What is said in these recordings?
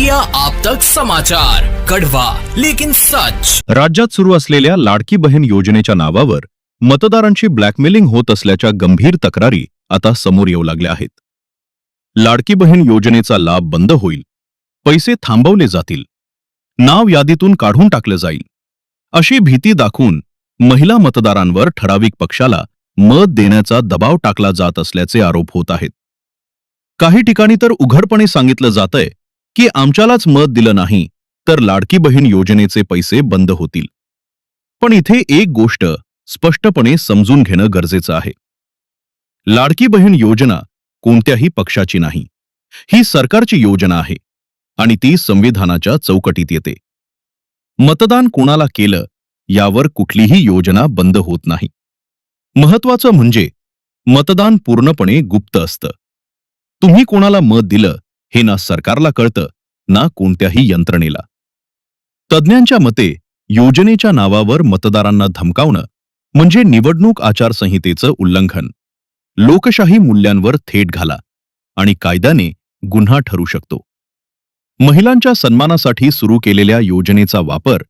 India आप तक समाचार, कड़वा लेकिन सच। राज्यात सुरू असलेल्या लाडकी बहीण योजनेच्या नावावर मतदारांची ब्लॅकमेलिंग होत असल्याच्या गंभीर तक्रारी आता समोर येऊ लागल्या आहेत। लाडकी बहीण योजनेचा लाभ बंद होईल, पैसे थांबवले जातील, नाव यादीतून काढून टाकलं जाईल, अशी भीती दाखवून महिला मतदारांवर ठराविक पक्षाला मत देण्याचा दबाव टाकला जात असल्याचे आरोप होत आहेत। काही ठिकाणी तर उघडपणे सांगितलं जातंय की आमच्यालाच मत दिलं नाही तर लाडकी बहीण योजनेचे पैसे बंद होतील। पण इथे एक गोष्ट स्पष्टपणे समजून घेणं गरजेचं आहे। लाडकी बहीण योजना कोणत्याही पक्षाची नाही, ही सरकारची योजना आहे आणि ती संविधानाच्या चौकटीत येते। मतदान कोणाला केलं यावर कुठलीही योजना बंद होत नाही। महत्त्वाचं म्हणजे मतदान पूर्णपणे गुप्त असतं। तुम्ही कोणाला मत दिलं हे ना सरकारला कळतं ना कोणत्याही यंत्रणेला। तज्ञांच्या मते योजनेच्या नावावर मतदारांना धमकावणं म्हणजे निवडणूक आचारसंहितेचं उल्लंघन, लोकशाही मूल्यांवर थेट घाला आणि कायद्याने गुन्हा ठरू शकतो। महिलांच्या सन्मानासाठी सुरू केलेल्या योजनेचा वापर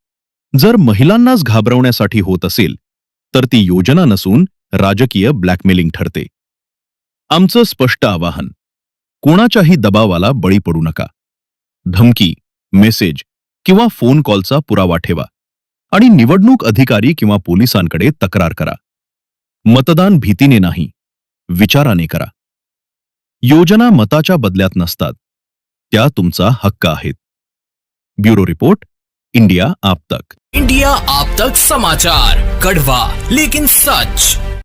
जर महिलांनाच घाबरवण्यासाठी होत असेल तर ती योजना नसून राजकीय ब्लॅकमेलिंग ठरते। आमचं स्पष्ट आवाहन, कोणाच्याही दबावाला बळी पडू नका। धमकी, मेसेज किंवा फोन कॉलचा पुरावा ठेवा आणि निवडणूक अधिकारी किंवा पोलिसांकडे तक्रार करा। मतदान भीतीने नाही, विचाराने करा। योजना मताच्या बदल्यात नसतात, त्या तुमचा हक्क आहेत। ब्युरो रिपोर्ट, इंडिया आप तक। इंडिया आप तक समाचार, कड़वा लेकिन सच।